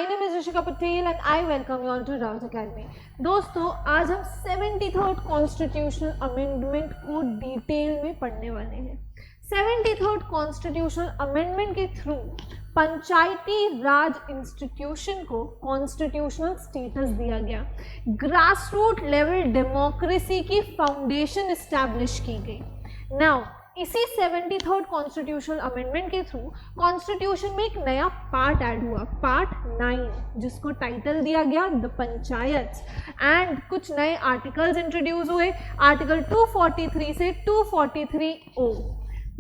My name is Rishika Patel and I welcome you all to Rau's academy. दोस्तों, आज हम 73rd constitutional amendment को detail में पढ़ने वाले हैं। 73rd कॉन्स्टिट्यूशनल अमेंडमेंट के थ्रू पंचायती राज इंस्टीट्यूशन को कॉन्स्टिट्यूशनल स्टेटस दिया गया। ग्रास रूट लेवल डेमोक्रेसी की फाउंडेशन इस्टेब्लिश की गई। नाउ इसी 73rd कॉन्स्टिट्यूशनल अमेंडमेंट के थ्रू कॉन्स्टिट्यूशन में एक नया पार्ट ऐड हुआ, पार्ट 9, जिसको टाइटल दिया गया द पंचायत, एंड कुछ नए आर्टिकल्स इंट्रोड्यूस हुए। आर्टिकल 243 से 243O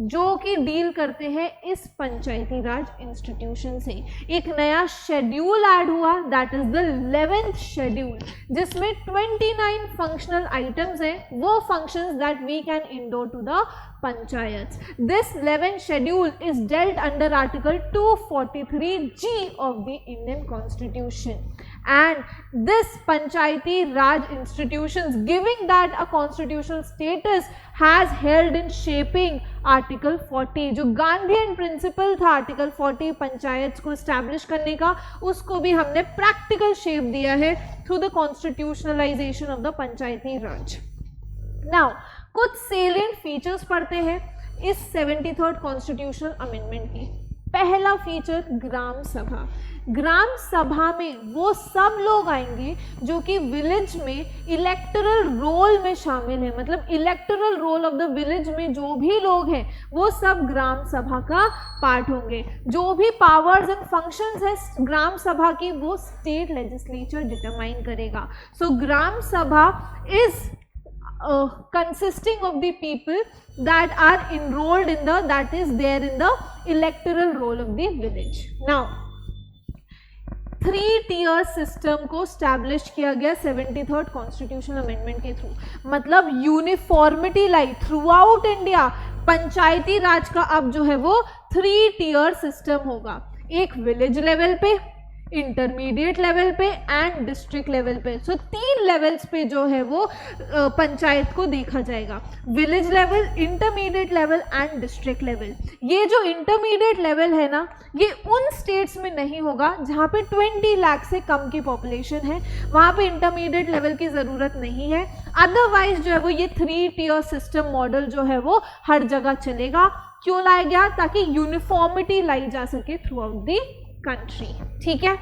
जो कि डील करते हैं इस पंचायती राज इंस्टीट्यूशन से। एक नया शेड्यूल ऐड हुआ, that is the 11th schedule, जिसमें 29 फंक्शनल आइटम्स हैं, वो functions that we can endow to the panchayat. This 11th schedule is dealt under article 243G of the Indian Constitution, and this panchayati raj institutions giving that a constitutional status has held in shaping article 40, जो Gandhian principal था article 40 panchayat को establish करने का, उसको भी हमने practical shape दिया है through the constitutionalization of the Panchayati Raj. Now कुछ सेलिएंट फीचर्स पढ़ते हैं इस 73rd कॉन्स्टिट्यूशनल अमेंडमेंट की। पहला फीचर ग्राम सभा। ग्राम सभा में वो सब लोग आएंगे जो कि विलेज में इलेक्टोरल रोल में शामिल है, मतलब electoral roll of the village में जो भी लोग हैं वो सब ग्राम सभा का पार्ट होंगे। जो भी पावर्स एंड फंक्शंस है ग्राम सभा की वो स्टेट लेजिस्लेचर डिटरमाइन करेगा। सो ग्राम सभा is consisting of the people that are enrolled in the, that is there in the electoral roll of the village. Now 3-tier system को स्टैब्लिश किया गया 73rd कॉन्स्टिट्यूशनल अमेंडमेंट के थ्रू, मतलब uniformity लाई through out India. पंचायती राज का अब जो है वो 3-tier सिस्टम होगा, एक विलेज लेवल पे, इंटरमीडिएट लेवल पे एंड डिस्ट्रिक्ट लेवल पे। सो 3 लेवल्स पे जो है वो पंचायत को देखा जाएगा, village level, intermediate level and district level. ये जो इंटरमीडिएट लेवल है ना, ये उन स्टेट्स में नहीं होगा जहाँ पे 20 लाख से कम की पॉपुलेशन है, वहाँ पे इंटरमीडिएट लेवल की ज़रूरत नहीं है। अदरवाइज जो है वो ये 3-tier सिस्टम मॉडल जो है वो हर जगह चलेगा। क्यों लाया गया? ताकि यूनिफॉर्मिटी लाई जा सके थ्रू आउट द कंट्री। ठीक है।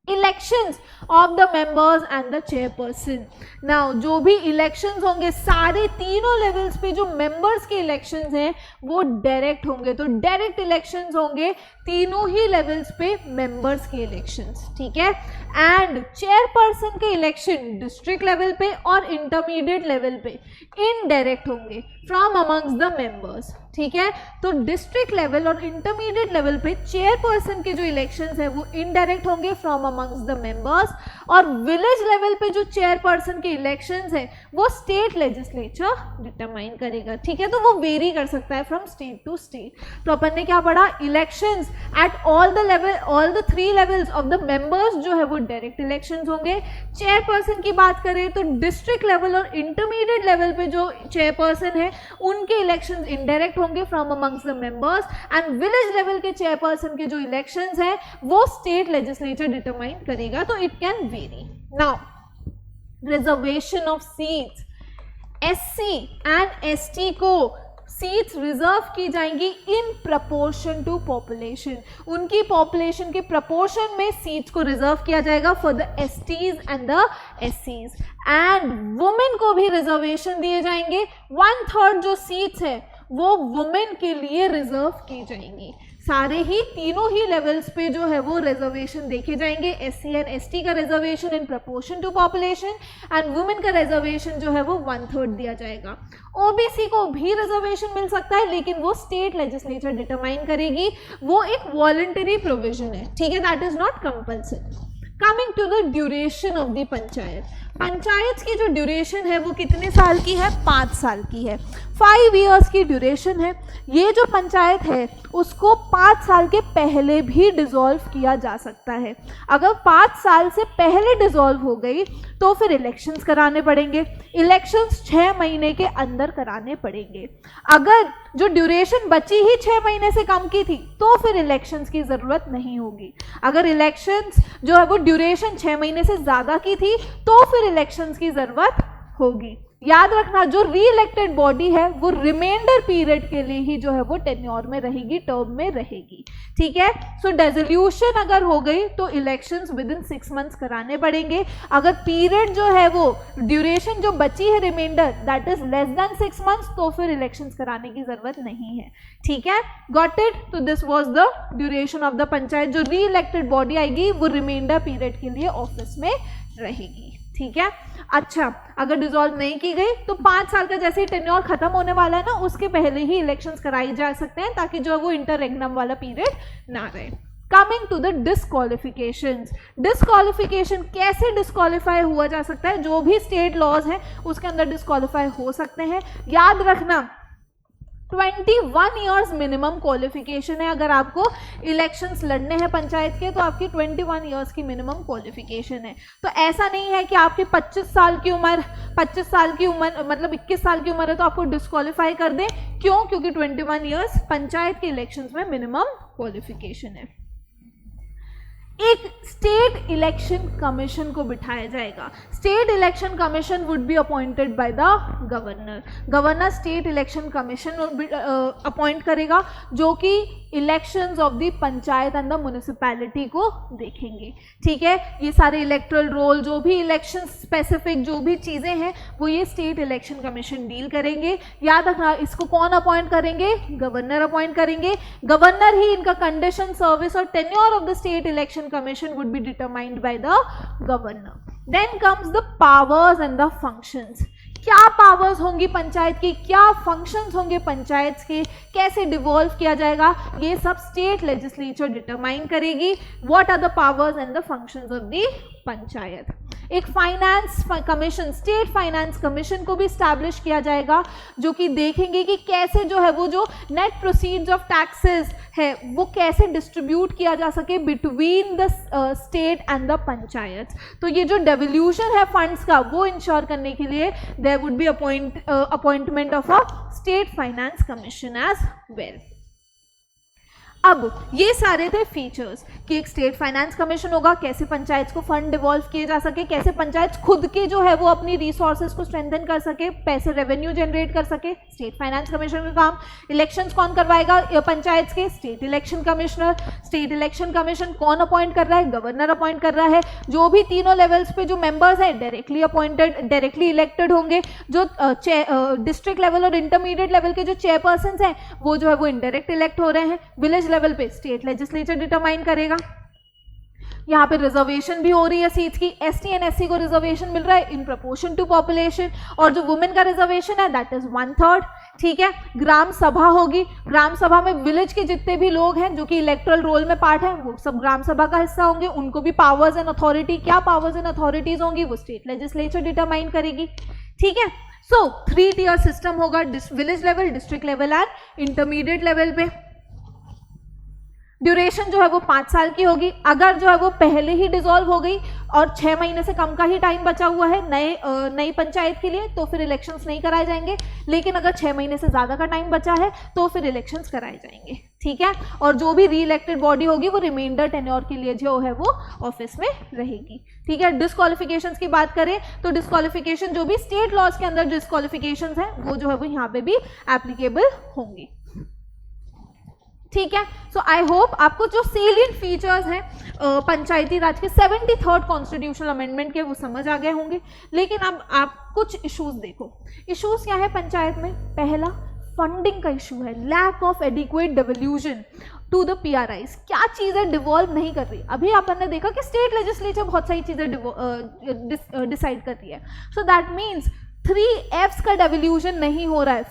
Elections of the members and the chairperson. Now जो भी इलेक्शंस होंगे सारे तीनों लेवल्स पे जो मेंबर्स के इलेक्शंस हैं वो डायरेक्ट होंगे, तो डायरेक्ट इलेक्शंस होंगे तीनों ही लेवल्स पे मेंबर्स के इलेक्शंस। ठीक है। एंड चेयरपर्सन के इलेक्शन डिस्ट्रिक्ट लेवल पे और इंटरमीडिएट लेवल पे इनडायरेक्ट होंगे फ्रॉम अमंग्स द मेंबर्स। ठीक है। तो डिस्ट्रिक्ट लेवल और इंटरमीडिएट लेवल पे चेयरपर्सन के जो इलेक्शंस है वो इनडायरेक्ट होंगे फ्रॉम अमंग्स द मेंबर्स, और विलेज लेवल पे जो चेयरपर्सन के इलेक्शंस है वो स्टेट लेजिस्लेचर डिटरमाइन करेगा। ठीक है। तो वो वेरी कर सकता है फ्रॉम स्टेट टू स्टेट। तो अपन ने क्या पढ़ा? Elections at all the level, all the 3 levels of the members जो है वो डायरेक्ट इलेक्शंस होंगे। चेयरपर्सन की बात करें तो डिस्ट्रिक्ट लेवल और इंटरमीडिएट लेवल पे जो चेयरपर्सन है उनके इलेक्शंस इनडायरेक्ट होंगे from amongst the members, and village level के चेयरपर्सन के जो इलेक्शंस हैं वो स्टेट लेजिस्लेचर डिटरमाइन करेगा। तो it can vary. Now reservation of seats, SC and ST को सीट्स रिजर्व की जाएंगी इन प्रपोर्शन टू पॉपुलेशन। उनकी पॉपुलेशन के प्रपोर्शन में सीट्स को रिजर्व किया जाएगा for the STs and the एससीज। एंड वुमेन को भी रिजर्वेशन दिए जाएंगे, 1/3 जो सीट्स है वो वुमेन के लिए रिजर्व की जाएंगी। सारे ही तीनों ही लेवल्स पे जो है वो रिजर्वेशन देखे जाएंगे। एससी एंड एसटी का reservation in proportion to population, and women का रिजर्वेशन जो है वो 1/3 दिया जाएगा। ओबीसी को भी रिजर्वेशन मिल सकता है, लेकिन वो स्टेट लेजिस्लेचर डिटरमाइन करेगी, वो एक वॉलंटरी प्रोविजन है। ठीक है। That is not compulsory. Coming to the duration of the panchayat. Panchayat की जो ड्यूरेशन है वो कितने साल की है? 5 साल की है। 5 इयर्स की ड्यूरेशन है। ये जो पंचायत है उसको 5 साल के पहले भी डिसॉल्व किया जा सकता है। अगर 5 साल से पहले डिसॉल्व हो गई तो फिर इलेक्शंस कराने पड़ेंगे। इलेक्शंस 6 महीने के अंदर कराने पड़ेंगे। अगर जो ड्यूरेशन बची ही 6 महीने से कम की थी तो फिर इलेक्शंस की ज़रूरत नहीं होगी। अगर इलेक्शंस जो है वो ड्यूरेशन 6 महीने से ज़्यादा की थी तो फिर इलेक्शंस की ज़रूरत होगी। याद रखना, जो री इलेक्टेड बॉडी है वो रिमाइंडर पीरियड के लिए ही जो है वो टेन्योर में रहेगी, टर्म में रहेगी। ठीक है, सो डिसोल्यूशन अगर हो गई तो इलेक्शंस विद इन 6 मंथ्स कराने पड़ेंगे। अगर पीरियड जो है वो ड्यूरेशन जो बची है reminder that is less than 6 months तो फिर इलेक्शंस कराने की जरूरत नहीं है। ठीक है, गॉट इट? तो this was the duration of the panchayat. जो री इलेक्टेड बॉडी आएगी वो रिमाइंडर पीरियड के लिए ऑफिस में रहेगी। ठीक है, अच्छा, अगर डिसॉल्व नहीं की गई तो 5 साल का जैसे ही टेन्योर खत्म होने वाला है ना उसके पहले ही इलेक्शंस कराई जा सकते हैं ताकि जो वो इंटररेग्नम वाला पीरियड ना रहे। Coming to the disqualification. Disqualification कैसे डिस्क्वालीफाई हुआ जा सकता है? जो भी स्टेट लॉज हैं उसके अंदर डिस्क्वालीफाई हो सकते हैं। याद रखना 21 ईयर्स मिनिमम क्वालिफिकेशन है। अगर आपको इलेक्शंस लड़ने हैं पंचायत के तो आपकी 21 ईयर्स की मिनिमम क्वालिफिकेशन है। तो ऐसा नहीं है कि आपकी 25 साल की उम्र मतलब 21 साल की उम्र है तो आपको डिस्क्वालीफाई कर दें। क्यों? क्योंकि 21 ईयर्स पंचायत के इलेक्शंस में मिनिमम क्वालिफिकेशन है। एक स्टेट इलेक्शन कमीशन को बिठाया जाएगा। State election commission would be appointed by the governor. Governor state election commission appoint करेगा जो कि elections of the panchayat and the municipality को देखेंगे। ठीक है, ये सारे इलेक्टोरल रोल जो भी इलेक्शन स्पेसिफिक जो भी चीज़ें हैं वो ये स्टेट इलेक्शन कमीशन डील करेंगे। याद रखना, इसको कौन अपॉइंट करेंगे? गवर्नर अपॉइंट करेंगे। गवर्नर ही इनका कंडीशन, सर्विस और tenure of the state election commission would be determined by the governor. Then comes the powers and the functions. क्या पावर्स होंगी पंचायत की, क्या फंक्शंस होंगे पंचायत के, कैसे डिवॉल्व किया जाएगा, ये सब स्टेट लेजिस्लेचर डिटरमाइन करेगी। What are the powers and the functions of the panchayat. एक finance commission, state finance commission को भी स्टैब्लिश किया जाएगा जो कि देखेंगे कि कैसे जो है वो जो नेट प्रोसीड्स ऑफ टैक्सेस है वो कैसे डिस्ट्रीब्यूट किया जा सके between the state and the panchayat. तो ये जो डेवल्यूशन है फंड्स का वो इंश्योर करने के लिए there would be appointment of a state finance commission as well. अब ये सारे थे फीचर्स कि एक स्टेट फाइनेंस कमीशन होगा, कैसे पंचायत को फंड डिवॉल्व किए जा सके, कैसे पंचायत खुद के जो है वो अपनी रिसोर्सेज को स्ट्रेंथन कर सके, पैसे रेवेन्यू जनरेट कर सके, स्टेट फाइनेंस कमीशन का काम। इलेक्शंस कौन करवाएगा पंचायत के? State election commissioner. State election commission कौन अपॉइंट कर रहा है? गवर्नर अपॉइंट कर रहा है। जो भी तीनों लेवल्स पे जो मेंबर्स हैं डायरेक्टली अपॉइंटेड, डायरेक्टली इलेक्टेड होंगे। जो डिस्ट्रिक्ट लेवल और इंटरमीडिएट लेवल के जो चेयरपर्सन हैं वो जो है वो इनडायरेक्ट इलेक्ट हो रहे हैं। विलेज लेवल पे स्टेट लेजिस्लेचर डिटरमाइन करेगा। यहाँ पे रिजर्वेशन भी हो रही है सीट्स की। एसटी एंड एससी को रिजर्वेशन मिल रहा है इन प्रोपोर्शन टू पॉपुलेशन, और जो वुमेन का रिजर्वेशन है दैट इज 1/3। ठीक है, ग्राम सभा होगी। ग्राम सभा में विलेज के जितने भी लोग हैं जो कि इलेक्टोरल रोल में पार्ट है वो सब ग्राम सभा का हिस्सा होंगे। उनको भी पावर्स एंड अथॉरिटी, क्या पावर्स एंड अथॉरिटीज होंगी वो स्टेट लेजिस्लेचर डिटरमाइन करेगी। ठीक है, सो 3 टियर सिस्टम होगा, village level, district level and intermediate level पे। ड्यूरेशन जो है वो 5 साल की होगी। अगर जो है वो पहले ही डिसॉल्व हो गई और 6 महीने से कम का ही टाइम बचा हुआ है नई पंचायत के लिए तो फिर इलेक्शंस नहीं कराए जाएंगे। लेकिन अगर 6 महीने से ज़्यादा का टाइम बचा है तो फिर इलेक्शंस कराए जाएंगे। ठीक है, और जो भी री इलेक्टेड बॉडी होगी वो रिमाइंडर टेन्योर के लिए जो है वो ऑफिस में रहेगी। ठीक है, डिस्क्वालिफिकेशंस की बात करें तो डिस्क्वालिफिकेशन जो भी स्टेट लॉज के अंदर डिस्क्वालिफिकेशंस हैं वो जो है वो यहाँ पे भी एप्लीकेबल होंगी। ठीक है, सो आई होप आपको जो सेलिएंट फीचर्स हैं पंचायती राज के 73rd कॉन्स्टिट्यूशनल अमेंडमेंट के वो समझ आ गए होंगे। लेकिन अब आप कुछ इश्यूज देखो। इश्यूज क्या है पंचायत में? पहला, फंडिंग का इशू है, lack of adequate devolution to the PRIs। क्या चीज़ें डिवॉल्व नहीं कर रही। अभी आपने देखा कि स्टेट लेजिस्लेचर बहुत सारी चीज़ें डिसाइड कर रही है। सो दैट मीन्स 3 Fs का डिवोल्यूशन नहीं हो रहा है।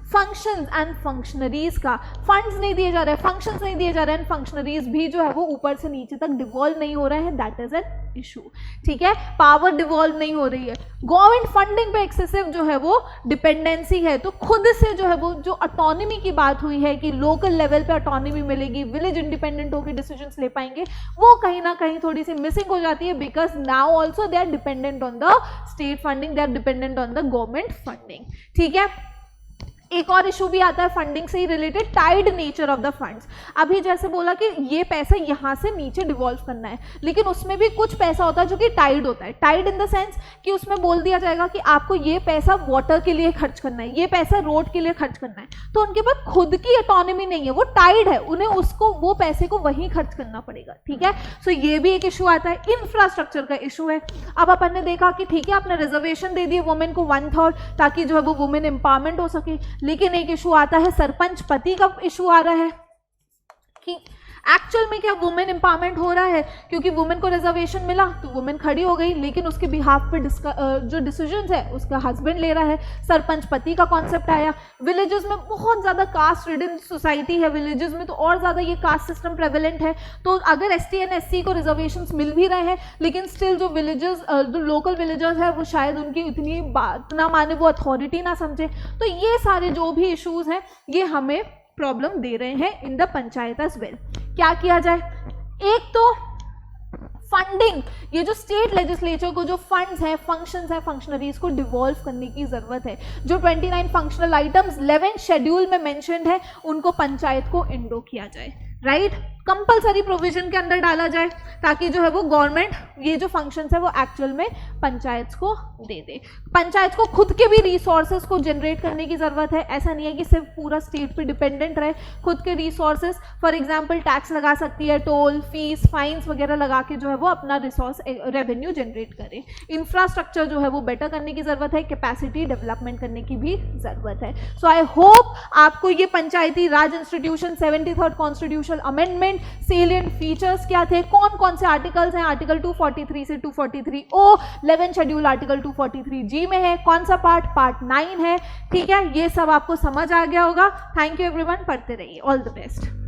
फंक्शंस एंड फंक्शनरीज का, फंड्स नहीं दिए जा रहे हैं, फंक्शंस नहीं दिए जा रहे हैं, फंक्शनरीज भी जो है वो ऊपर से नीचे तक डिवॉल्व नहीं हो रहे हैं, दैट इज एन इशू, ठीक है, पावर डिवॉल्व नहीं हो रही है, गवर्नमेंट फंडिंग पे एक्सेसिव जो है वो डिपेंडेंसी है, तो खुद से जो है वो जो ऑटोनॉमी की बात हुई है कि लोकल लेवल पे ऑटोनॉमी मिलेगी, विलेज इंडिपेंडेंट होकर डिसीजंस ले पाएंगे, वो कहीं ना कहीं थोड़ी सी मिसिंग हो जाती है, because now also they are dependent on the state funding, they are dependent on the government funding, ठीक है। एक और इशू भी आता है फंडिंग से ही related, tied nature of the funds. अभी जैसे बोला कि ये पैसा यहाँ से नीचे डिवॉल्व करना है, लेकिन उसमें भी कुछ पैसा होता है जो कि टाइड होता है, टाइड इन द सेंस कि उसमें बोल दिया जाएगा कि आपको ये पैसा वाटर के लिए खर्च करना है, ये पैसा रोड के लिए खर्च करना है, तो उनके पास खुद की ऑटोनॉमी नहीं है, वो टाइड है, उन्हें उसको वो पैसे को वहीं खर्च करना पड़ेगा, ठीक है। सो ये भी एक इशू आता है, इंफ्रास्ट्रक्चर का इशू है। अब अपन ने देखा कि ठीक है आपने रिजर्वेशन दे दिए वुमेन को 1/3 ताकि जो है वो वुमेन एम्पावरमेंट हो सके, लेकिन एक इशू आता है सरपंच पति का इशू आ रहा है कि एक्चुअल में क्या वुमेन एम्पावरमेंट हो रहा है, क्योंकि वुमेन को रिजर्वेशन मिला तो वुमेन खड़ी हो गई, लेकिन उसके बिहाफ पे जो डिसीजंस है उसका हस्बैंड ले रहा है, सरपंच पति का कॉन्सेप्ट आया। विलेजेस में बहुत ज़्यादा कास्ट रिडन सोसाइटी है, विलेजेस में तो और ज़्यादा ये कास्ट सिस्टम प्रेवलेंट है, तो अगर ST and SC को रिजर्वेशंस मिल भी रहे हैं, लेकिन स्टिल जो विलेजेस जो लोकल विलेजर्स है वो शायद उनकी इतनी बात ना माने, वो अथॉरिटी ना समझे, तो ये सारे जो भी इशूज़ हैं ये हमें प्रॉब्लम दे रहे हैं in the panchayat as well. क्या किया जाए, एक तो फंडिंग, ये जो स्टेट लेजिस्लेचर को जो फंड्स हैं, फंक्शंस हैं, फंक्शनरीज को डिवॉल्व करने की ज़रूरत है। जो 29 फंक्शनल आइटम्स 11 शेड्यूल में मेंशन्ड है उनको पंचायत को इंडो किया जाए, राइट, कंपलसरी प्रोविजन के अंदर डाला जाए, ताकि जो है वो गवर्नमेंट ये जो फंक्शंस है वो एक्चुअल में पंचायत को दे दे। पंचायत को खुद के भी रिसोर्सेज को जनरेट करने की ज़रूरत है, ऐसा नहीं है कि सिर्फ पूरा स्टेट पे डिपेंडेंट रहे, खुद के रिसोर्सेज, फॉर एग्जांपल टैक्स लगा सकती है, टोल, फीस, फाइन्स वगैरह लगा के जो है वो अपना रिसोर्स रेवेन्यू जनरेट करे। इंफ्रास्ट्रक्चर जो है वो बेटर करने की ज़रूरत है, कैपेसिटी डेवलपमेंट करने की भी ज़रूरत है। सो आई होप आपको ये Panchayati Raj institution 73rd constitutional amendment salient features क्या थे, कौन कौन से आर्टिकल्स हैं, आर्टिकल 243 से 243O, 11 शेड्यूल आर्टिकल 243G में है, कौन सा पार्ट 9 है, ठीक है, ये सब आपको समझ आ गया होगा। थैंक यू एवरीवन, पढ़ते रहिए, ऑल द बेस्ट।